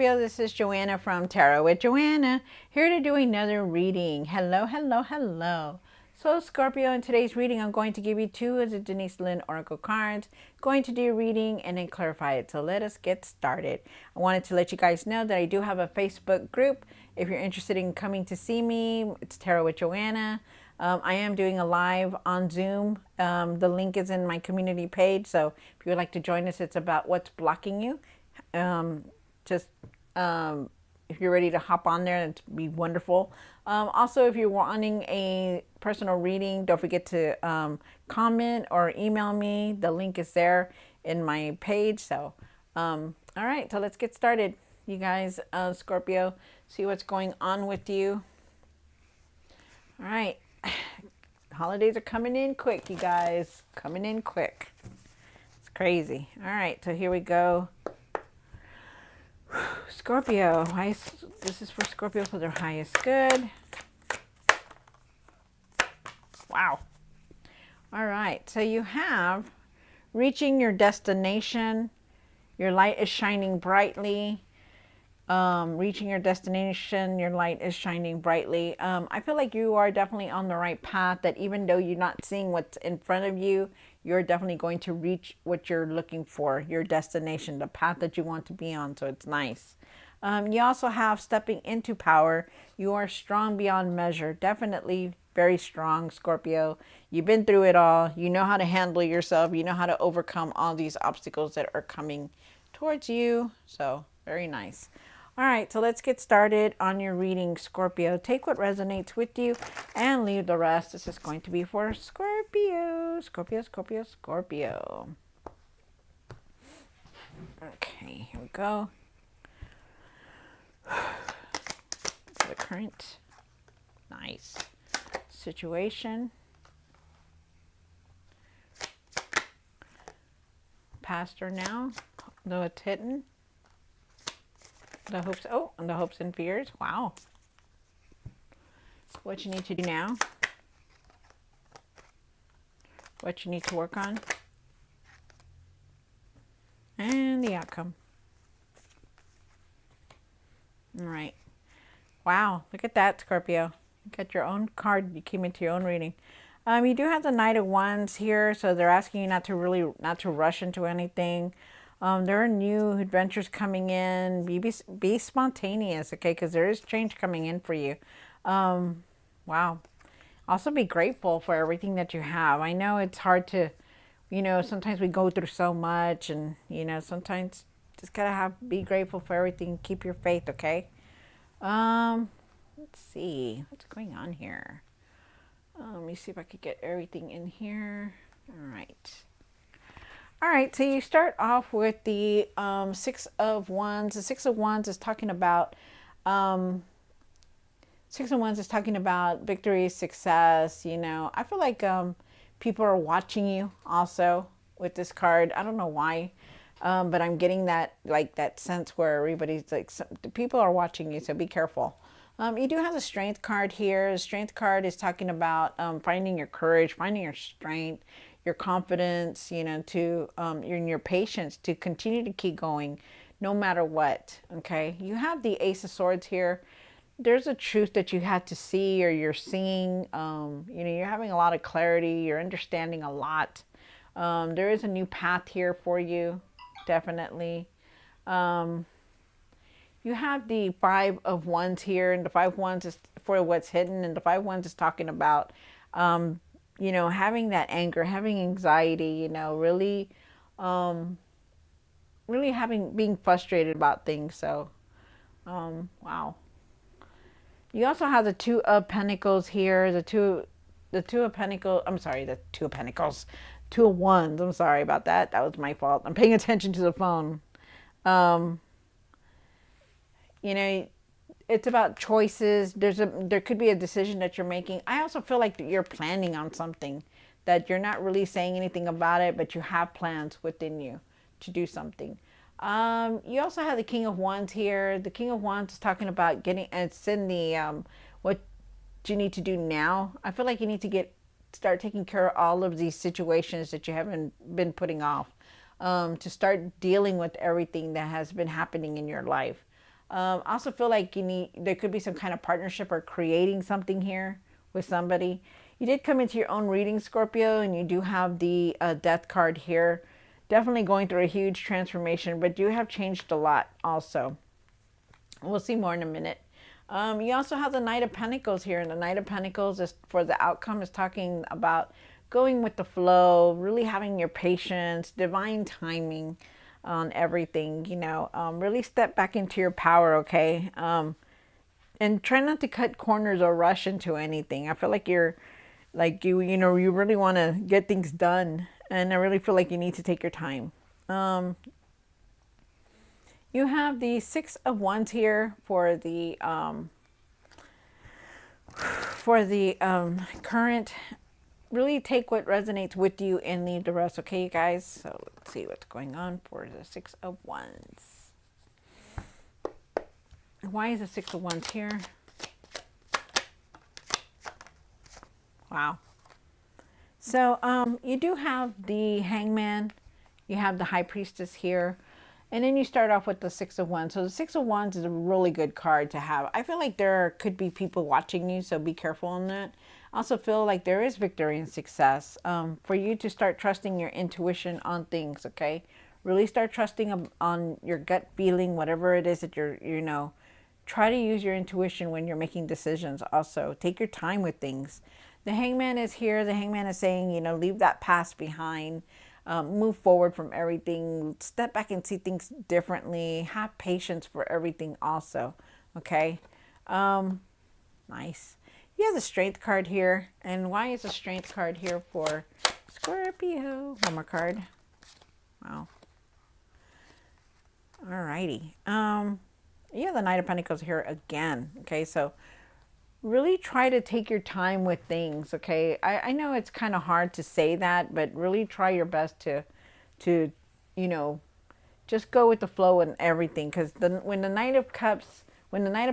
Scorpio, this is Joanna from Tarot with Joanna, here to do another reading. Hello, hello, hello. So Scorpio, in today's reading, I'm going to give you two of the Denise Lynn Oracle cards. Going to do a reading and then clarify it. So let us get started. I wanted to let you guys know that I do have a Facebook group. If you're interested in coming to see me, it's Tarot with Joanna. I am doing a live on Zoom. The link is in my community page. So if you would like to join us, it's about what's blocking you. Just if you're ready to hop on there, it'd be wonderful. Also, if you're wanting a personal reading, don't forget to comment or email me. The link is there in my page. So, all right, so let's get started. You guys, Scorpio, see what's going on with you. All right, holidays are coming in quick, you guys. Coming in quick. It's crazy. All right, so here we go. Scorpio, this is for Scorpio for their highest good. Wow. All right, so you have reaching your destination. Your light is shining brightly. Reaching your destination, your light is shining brightly. I feel like you are definitely on the right path, that even though you're not seeing what's in front of you, you're definitely going to reach what you're looking for, your destination, the path that you want to be on. So it's nice. You also have stepping into power. You are strong beyond measure. Definitely very strong, Scorpio. You've been through it all. You know how to handle yourself. You know how to overcome all these obstacles that are coming towards you. So very nice. All right, so let's get started on your reading, Scorpio. Take what resonates with you and leave the rest. This is going to be for Scorpio. Scorpio, Scorpio, Scorpio. Okay, here we go. The current nice situation. Past or now, though it's hidden. The hopes, and the hopes and fears. Wow. What you need to do now. What you need to work on. And the outcome. All right. Wow. Look at that, Scorpio. You got your own card. You came into your own reading. You do have the Knight of Wands here, so they're asking you not to rush into anything. There are new adventures coming in. Be spontaneous, okay? Because there is change coming in for you. Wow. Also be grateful for everything that you have. I know it's hard to, sometimes we go through so much, and, sometimes just gotta be grateful for everything. Keep your faith, okay? Let's see. What's going on here? Let me see if I could get everything in here. All right. All right, so you start off with the Six of Wands. The Six of Wands is talking about victory, success. I feel like people are watching you also with this card. I don't know why, but I'm getting that sense where everybody's people are watching you, so be careful. You do have the Strength card here. The Strength card is talking about finding your courage, finding your strength, your confidence, your patience to continue to keep going no matter what, okay? You have the Ace of Swords here. There's a truth that you had to see, or you're seeing. You're having a lot of clarity. You're understanding a lot. There is a new path here for you, definitely. You have the Five of Wands here, and the Five of Wands is for what's hidden, and the Five of Wands is talking about having that anger, having anxiety, really being frustrated about things. So, wow. You also have the Two of Pentacles here. The Two of Pentacles. I'm sorry, the Two of Pentacles. Two of Wands. I'm sorry about that. That was my fault. I'm paying attention to the phone. It's about choices. There could be a decision that you're making. I also feel like that you're planning on something, that you're not really saying anything about it, but you have plans within you to do something. You also have the King of Wands here. The King of Wands is talking about it's in the what you need to do now. I feel like you need to start taking care of all of these situations that you haven't been putting off, to start dealing with everything that has been happening in your life. I also feel like there could be some kind of partnership or creating something here with somebody. You did come into your own reading, Scorpio, and you do have the death card here. Definitely going through a huge transformation, but you have changed a lot also. We'll see more in a minute. You also have the Knight of Pentacles here, and the Knight of Pentacles is for the outcome, is talking about going with the flow, really having your patience, divine timing on everything, really step back into your power, okay? And try not to cut corners or rush into anything. I feel like you really want to get things done, and I really feel like you need to take your time. You have the Six of Wands here for the current. Really take what resonates with you and leave the rest, okay, you guys? So let's see what's going on for the Six of Wands. Why is the Six of Wands here? Wow. So you do have the Hangman. You have the High Priestess here. And then you start off with the Six of Wands. So the Six of Wands is a really good card to have. I feel like there could be people watching you, so be careful on that. I also feel like there is victory and success for you to start trusting your intuition on things, okay? Really start trusting on your gut feeling, whatever it is that try to use your intuition when you're making decisions also. Take your time with things. The Hangman is here. The Hangman is saying, leave that past behind. Move forward from everything. Step back and see things differently. Have patience for everything also. Okay. Nice. You have the Strength card here. And why is the Strength card here for Scorpio? One more card. Wow. Alrighty. Yeah, the Knight of Pentacles here again. Okay, so really try to take your time with things, okay? I know it's kind of hard to say that, but really try your best to just go with the flow and everything. Because when the Knight of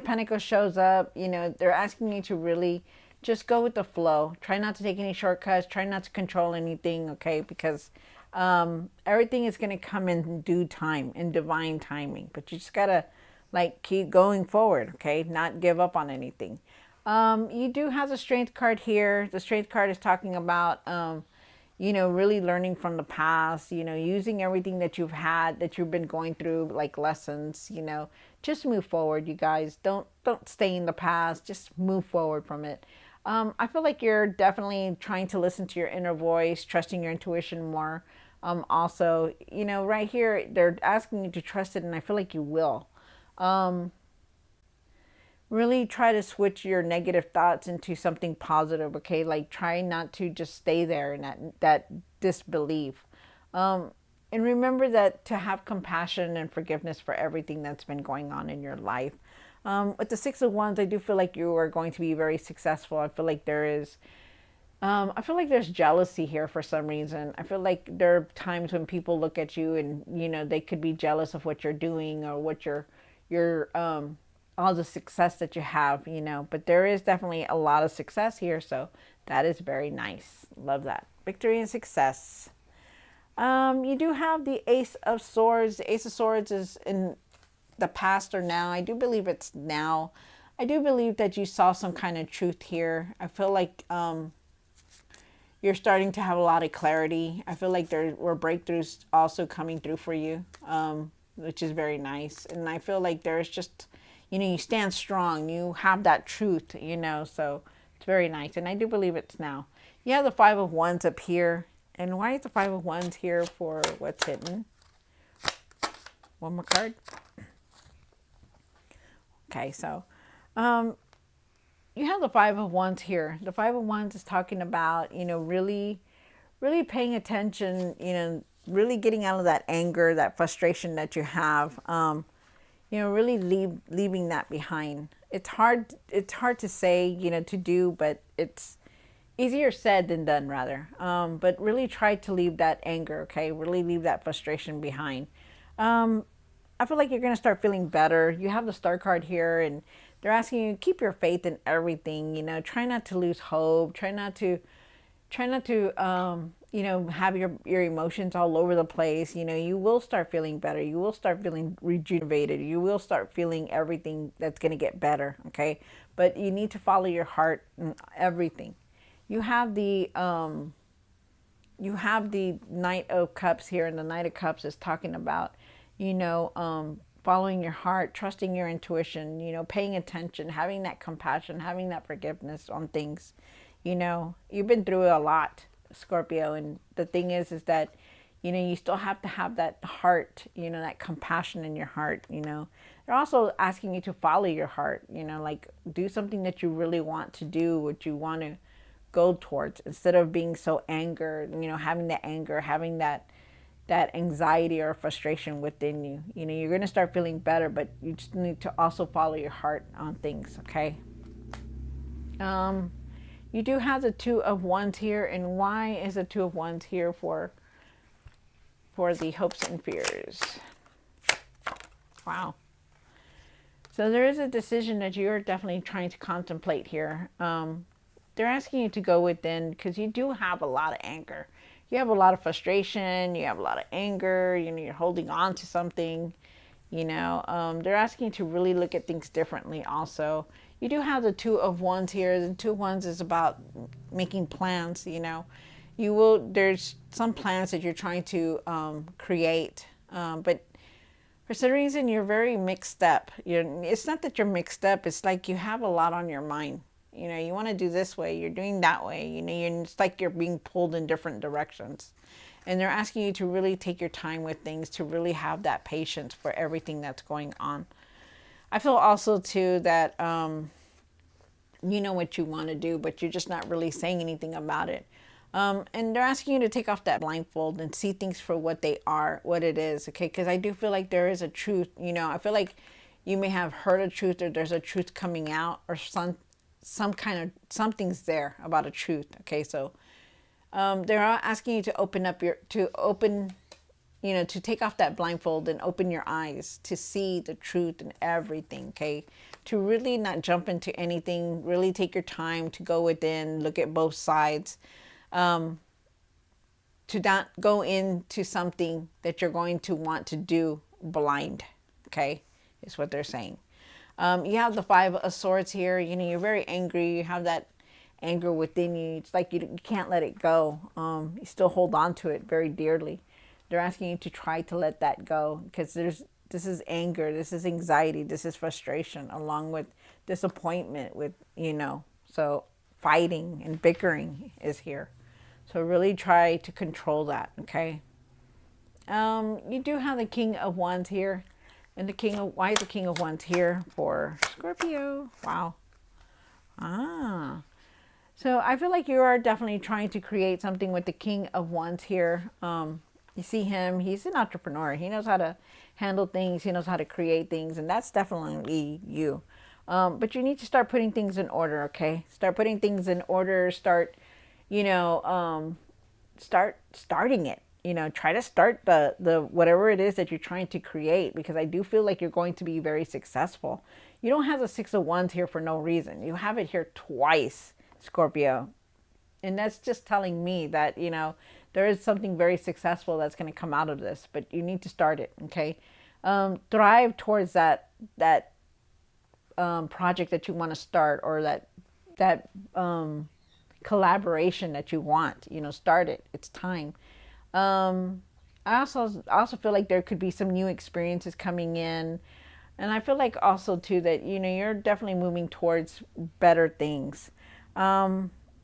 Pentacles shows up, they're asking you to really just go with the flow. Try not to take any shortcuts. Try not to control anything, okay? Because everything is going to come in due time, in divine timing. But you just got to keep going forward, okay? Not give up on anything. You do have the Strength card here. The Strength card is talking about, really learning from the past, using everything that you've had, that you've been going through, like lessons, just move forward, you guys. Don't stay in the past. Just move forward from it. I feel like you're definitely trying to listen to your inner voice, trusting your intuition more. Also, right here, they're asking you to trust it, and I feel like you will. Really try to switch your negative thoughts into something positive, okay? Try not to just stay there in that disbelief. And remember that to have compassion and forgiveness for everything that's been going on in your life. With the Six of Wands, I do feel like you are going to be very successful. I feel like there's jealousy here for some reason. I feel like there are times when people look at you and, they could be jealous of what you're doing or what your all the success that you have, but there is definitely a lot of success here. So that is very nice. Love that. Victory and success. You do have the Ace of Swords. The Ace of Swords is in the past or now. I do believe it's now. I do believe that you saw some kind of truth here. I feel like you're starting to have a lot of clarity. I feel like there were breakthroughs also coming through for you, which is very nice. And I feel like there's just, you stand strong. You have that truth, so it's very nice. And I do believe it's now. You have the Five of Wands up here. And why is the Five of Wands here for what's hidden? One more card. Okay, so you have the Five of Wands here. The Five of Wands is talking about, really paying attention, really getting out of that anger, that frustration that you have, really leaving that behind. It's hard to say, to do, but it's easier said than done, rather. But really try to leave that anger, okay? Really leave that frustration behind. I feel like you're going to start feeling better. You have the Star card here, and they're asking you to keep your faith in everything, try not to lose hope, try not to you know, have your emotions all over the place, you know, you will start feeling better. You will start feeling rejuvenated. You will start feeling everything that's going to get better. Okay. But you need to follow your heart and everything. You have the Knight of Cups here, and the Knight of Cups is talking about, you know, following your heart, trusting your intuition, you know, paying attention, having that compassion, having that forgiveness on things. You know, you've been through a lot, Scorpio, and the thing is that, you know, you still have to have that heart, you know, that compassion in your heart, you know. They're also asking you to follow your heart, you know, like do something that you really want to do, what you want to go towards, instead of being so angered, you know, having that anger, having that anxiety or frustration within you. You know, you're going to start feeling better, but you just need to also follow your heart on things, okay? You do have the Two of Wands here, and why is the Two of Wands here for the hopes and fears? Wow. So there is a decision that you're definitely trying to contemplate here. They're asking you to go within, because you do have a lot of anger. You have a lot of frustration. You have a lot of anger. You know, you're holding on to something. You know, they're asking you to really look at things differently also. You do have the Two of Wands here. The Two of Wands is about making plans, you know. There's some plans that you're trying to create, but for some reason you're very mixed up. It's not that you're mixed up, it's like you have a lot on your mind. You know, you want to do this way, you're doing that way, you know, it's like you're being pulled in different directions. And they're asking you to really take your time with things, to really have that patience for everything that's going on. I feel also too that you know what you want to do, but you're just not really saying anything about it. And they're asking you to take off that blindfold and see things for what they are, what it is, okay? Because I do feel like there is a truth, you know. I feel like you may have heard a truth, or there's a truth coming out, or some kind of, something's there about a truth, okay? So they're asking you to you know, to take off that blindfold and open your eyes to see the truth and everything, okay? To really not jump into anything, really take your time to go within, look at both sides, to not go into something that you're going to want to do blind, okay? Is what they're saying. You have the Five of Swords here. You know, you're very angry. You have that anger within you. It's like you can't let it go. You still hold on to it very dearly. They're asking you to try to let that go, because this is anger, this is anxiety, this is frustration, along with disappointment, with, you know, so fighting and bickering is here. So really try to control that, okay? You do have the King of Wands here. And why is the King of Wands here for Scorpio? Wow. So I feel like you are definitely trying to create something with the King of Wands here. You see him, he's an entrepreneur. He knows how to handle things. He knows how to create things. And that's definitely you. But you need to start putting things in order, okay? Start putting things in order. Start, you know, starting it. You know, try to start the whatever it is that you're trying to create, because I do feel like you're going to be very successful. You don't have the Six of Wands here for no reason. You have it here twice, Scorpio. And that's just telling me that, you know, there is something very successful that's going to come out of this, but you need to start it, okay? Thrive towards that project that you want to start, or that collaboration that you want. You know, start it. It's time. I also feel like there could be some new experiences coming in, and I feel like also too that, you know, you're definitely moving towards better things.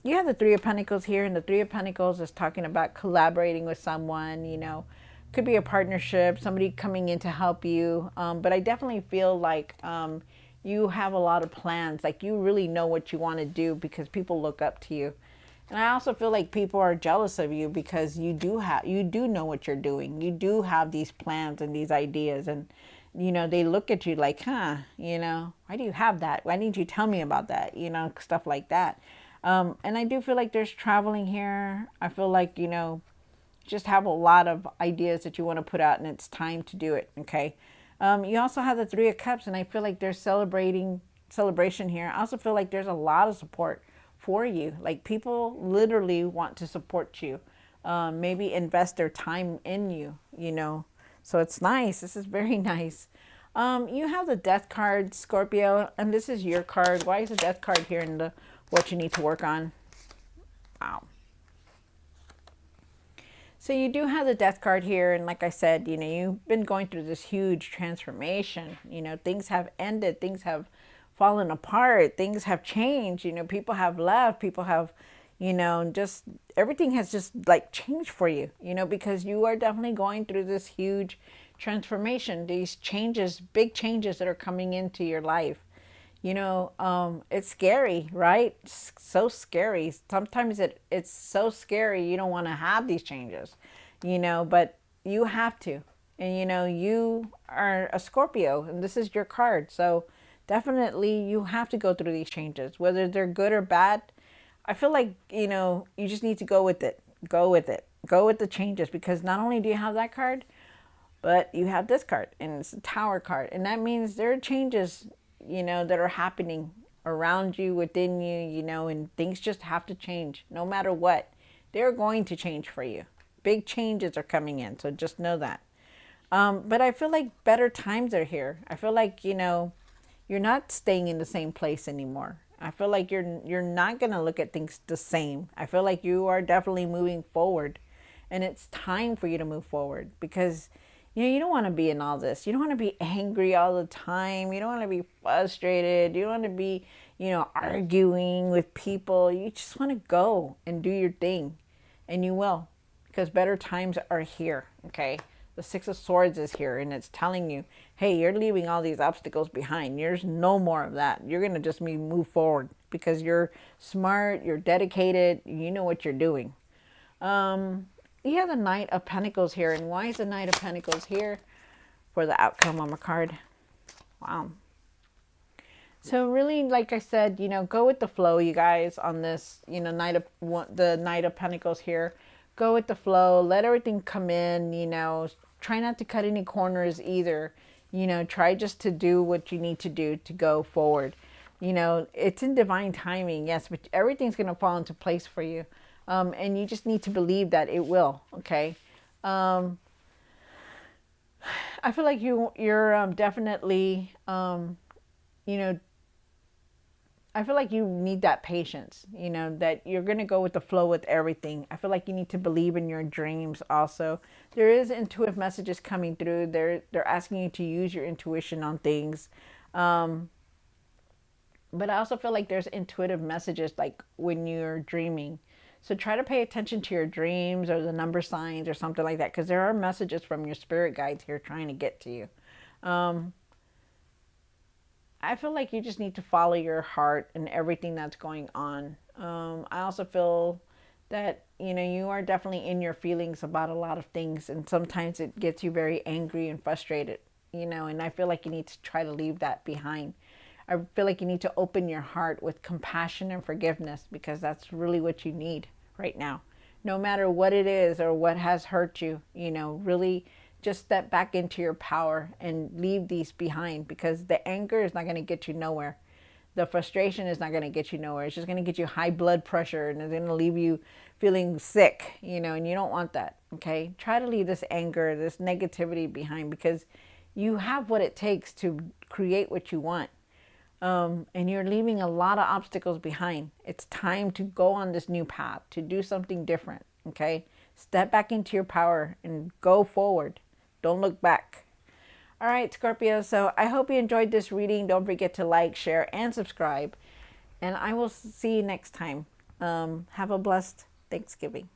You have the Three of Pentacles here, and the Three of Pentacles is talking about collaborating with someone, you know, could be a partnership, somebody coming in to help you. But I definitely feel like you have a lot of plans, like you really know what you want to do, because people look up to you. And I also feel like people are jealous of you, because you do know what you're doing. You do have these plans and these ideas, and, you know, they look at you like, huh, you know, why do you have that? Why didn't you tell me about that? You know, stuff like that. And I do feel like there's traveling here. I feel like, you know, just have a lot of ideas that you want to put out, and it's time to do it, okay? You also have the Three of Cups, and I feel like there's celebration here. I also feel like there's a lot of support for you. Like people literally want to support you. maybe invest their time in you, you know. So it's nice. This is very nice. You have the death card, Scorpio, and this is your card. Why is the death card here in the what you need to work on? Wow. So you do have the death card here, and like I said, you know, you've been going through this huge transformation. You know, things have ended, things have fallen apart, things have changed. You know, people have left, people have, you know, just everything has just like changed for you. You know, because you are definitely going through this huge transformation. These changes, big changes that are coming into your life. You know, it's scary, right? It's so scary. Sometimes it's so scary you don't want to have these changes, you know, but you have to. And, you know, you are a Scorpio and this is your card. So definitely you have to go through these changes, whether they're good or bad. I feel like, you know, you just need to go with it. Go with it. Go with the changes because not only do you have that card, but you have this card and it's a Tower card. And that means there are changes, you know, that are happening around you, within you, you know, and things just have to change no matter what. They're going to change for you. Big changes are coming in. So just know that. But I feel like better times are here. I feel like, you know, you're not staying in the same place anymore. I feel like you're not going to look at things the same. I feel like you are definitely moving forward. And it's time for you to move forward because you know, you don't want to be in all this. You don't want to be angry all the time. You don't want to be frustrated. You don't want to be, you know, arguing with people. You just want to go and do your thing. And you will because better times are here, okay? The Six of Swords is here and it's telling you, hey, you're leaving all these obstacles behind. There's no more of that. You're going to just move forward because you're smart, you're dedicated, you know what you're doing. You have the Knight of Pentacles here. And why is the Knight of Pentacles here for the outcome on my card? Wow. So really, like I said, you know, go with the flow, you guys, on this, you know, the Knight of Pentacles here. Go with the flow. Let everything come in, you know. Try not to cut any corners either. You know, try just to do what you need to do to go forward. You know, it's in divine timing, yes, but everything's going to fall into place for you. And you just need to believe that it will, okay? I feel like you're definitely, you know, I feel like you need that patience, you know, that you're going to go with the flow with everything. I feel like you need to believe in your dreams also. There is intuitive messages coming through. They're asking you to use your intuition on things. But I also feel like there's intuitive messages like when you're dreaming. So try to pay attention to your dreams or the number signs or something like that because there are messages from your spirit guides here trying to get to you. I feel like you just need to follow your heart and everything that's going on. I also feel that, you know, you are definitely in your feelings about a lot of things and sometimes it gets you very angry and frustrated, you know, and I feel like you need to try to leave that behind. I feel like you need to open your heart with compassion and forgiveness because that's really what you need right now. No matter what it is or what has hurt you, you know, really just step back into your power and leave these behind because the anger is not going to get you nowhere. The frustration is not going to get you nowhere. It's just going to get you high blood pressure and it's going to leave you feeling sick, you know, and you don't want that, okay? Try to leave this anger, this negativity behind because you have what it takes to create what you want. And you're leaving a lot of obstacles behind. It's time to go on this new path, to do something different, okay? Step back into your power and go forward. Don't look back. All right, Scorpio, so I hope you enjoyed this reading. Don't forget to like, share, and subscribe. And I will see you next time. Have a blessed Thanksgiving.